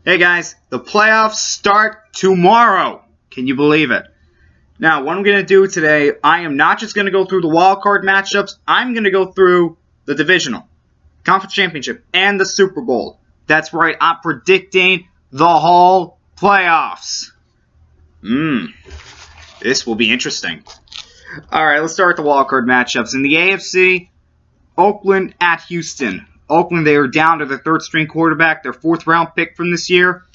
Hey guys, the playoffs start tomorrow. Can you believe it? Now, what I'm going to do today, I am not just going to go through the wild card matchups. I'm going to go through the divisional, conference championship, and the Super Bowl. That's right, I'm predicting the whole playoffs. This will be interesting. Alright, let's start with the wild card matchups. In the AFC, Oakland at Houston. Oakland, they are down to their third-string quarterback, their fourth-round pick from this year.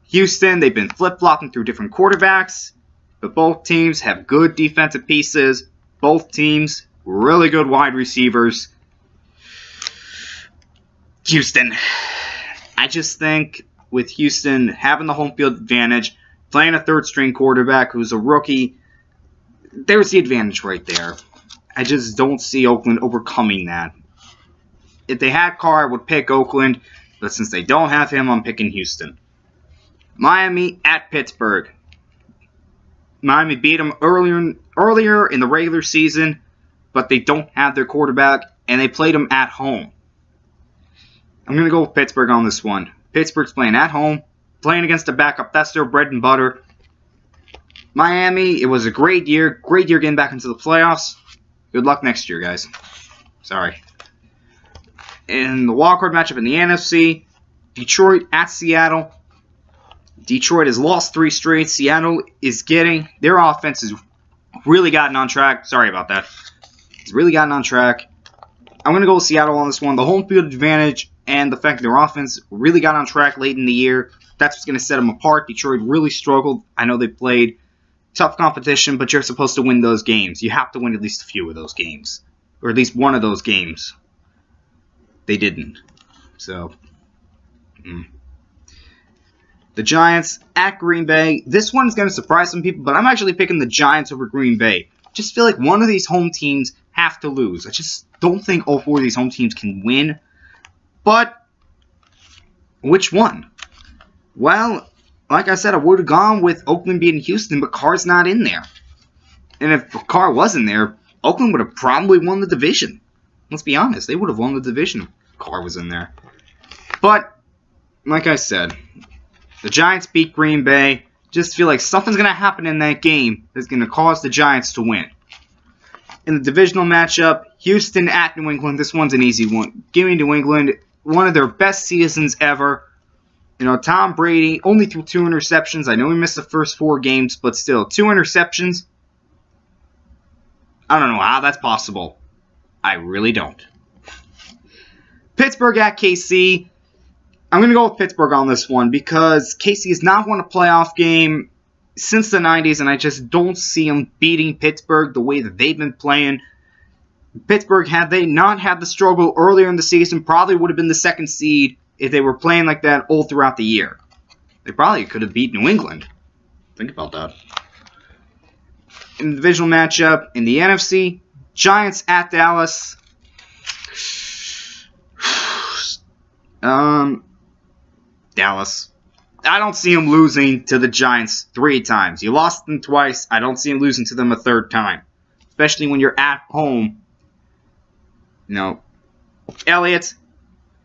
Houston, they've been flip-flopping through different quarterbacks, but both teams have good defensive pieces. Both teams, really good wide receivers. Houston. I just think with Houston having the home field advantage, playing a third-string quarterback who's a rookie, there's the advantage right there. I just don't see Oakland overcoming that. If they had Carr, I would pick Oakland, but since they don't have him, I'm picking Houston. Miami at Pittsburgh. Miami beat them earlier in the regular season, but they don't have their quarterback, and they played them at home. I'm going to go with Pittsburgh on this one. Pittsburgh's playing at home, playing against a backup. That's their bread and butter. Miami, it was a great year getting back into the playoffs. Good luck next year, guys. Sorry. In the wildcard matchup in the NFC, Detroit at Seattle. Detroit has lost 3 straight. Seattle is their offense has really gotten on track. Sorry about that. It's really gotten on track. I'm going to go with Seattle on this one. The home field advantage and the fact that their offense really got on track late in the year, that's what's going to set them apart. Detroit really struggled. I know they played tough competition, but you're supposed to win those games. You have to win at least a few of those games, or at least one of those games. They didn't. So, the Giants at Green Bay. This one's going to surprise some people, but I'm actually picking the Giants over Green Bay. Just feel like one of these home teams have to lose. I just don't think all 4 of these home teams can win. But, which one? Well, like I said, I would have gone with Oakland beating Houston, but Carr's not in there. And if Carr wasn't there, Oakland would have probably won the division. Let's be honest, they would have won the division if Carr was in there. But, like I said, the Giants beat Green Bay. Just feel like something's going to happen in that game that's going to cause the Giants to win. In the divisional matchup, Houston at New England. This one's an easy one. Give me New England. One of their best seasons ever. You know, Tom Brady only threw 2 interceptions. I know he missed the first 4 games, but still, 2 interceptions. I don't know how that's possible. I really don't. Pittsburgh at KC. I'm going to go with Pittsburgh on this one because KC has not won a playoff game since the 90s, and I just don't see them beating Pittsburgh the way that they've been playing. Pittsburgh, had they not had the struggle earlier in the season, probably would have been the 2nd seed if they were playing like that all throughout the year. They probably could have beat New England. Think about that. In the divisional matchup, in the NFC, Giants at Dallas. Dallas. I don't see them losing to the Giants 3 times. You lost them twice. I don't see them losing to them a 3rd time. Especially when you're at home. You know, Elliott,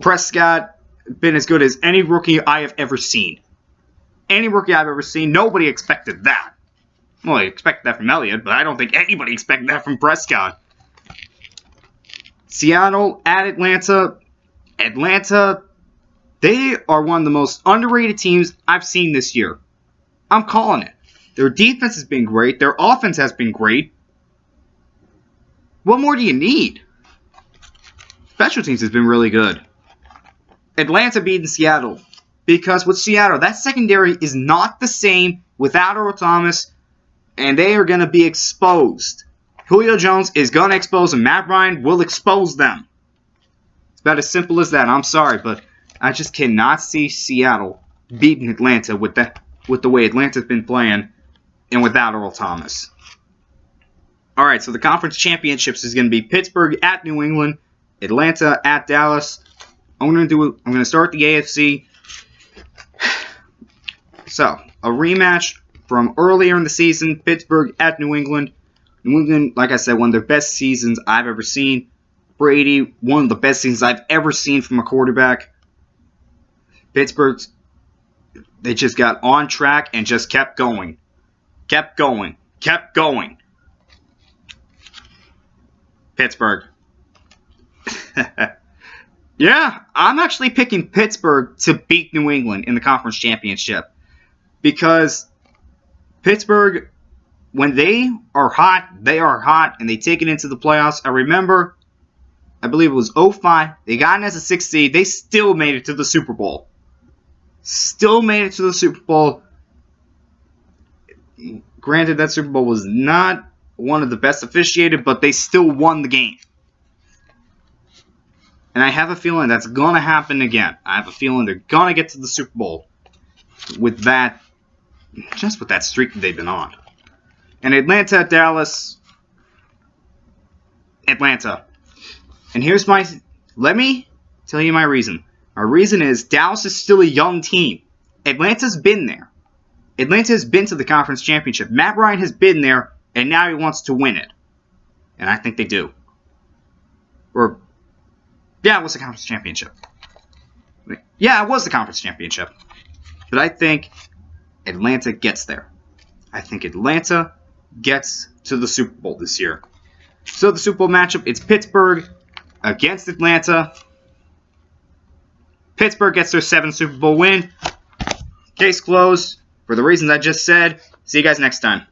Prescott, been as good as any rookie I have ever seen. Any rookie I've ever seen. Nobody expected that. Well, I expected that from Elliott, but I don't think anybody expected that from Prescott. Seattle at Atlanta. Atlanta, they are one of the most underrated teams I've seen this year. I'm calling it. Their defense has been great. Their offense has been great. What more do you need? Special teams has been really good. Atlanta beating Seattle. Because with Seattle, that secondary is not the same without Earl Thomas. And they are going to be exposed. Julio Jones is going to expose them. Matt Ryan will expose them. It's about as simple as that. I'm sorry, but I just cannot see Seattle beating Atlanta with the way Atlanta's been playing and without Earl Thomas. Alright, so the conference championships is going to be Pittsburgh at New England, Atlanta at Dallas. I'm going to start the AFC. So, a rematch from earlier in the season, Pittsburgh at New England. New England, like I said, one of their best seasons I've ever seen. Brady, one of the best seasons I've ever seen from a quarterback. Pittsburgh's They just got on track and just kept going. Kept going. Kept going. Pittsburgh. Yeah, I'm actually picking Pittsburgh to beat New England in the conference championship. Because Pittsburgh, when they are hot, and they take it into the playoffs. I remember, I believe it was 05, they got in as a 6th seed. They still made it to the Super Bowl. Still made it to the Super Bowl. Granted, that Super Bowl was not one of the best officiated, but they still won the game. And I have a feeling that's going to happen again. I have a feeling they're going to get to the Super Bowl with that, just with that streak that they've been on. And Atlanta at Dallas. Atlanta. And here's let me tell you my reason. My reason is Dallas is still a young team. Atlanta's been there. Atlanta has been to the conference championship. Matt Ryan has been there, and now he wants to win it. And I think they do. Yeah, it was the conference championship. Yeah, it was the conference championship. But I think Atlanta gets there. I think Atlanta gets to the Super Bowl this year. So the Super Bowl matchup, it's Pittsburgh against Atlanta. Pittsburgh gets their 7th Super Bowl win. Case closed. For the reasons I just said, see you guys next time.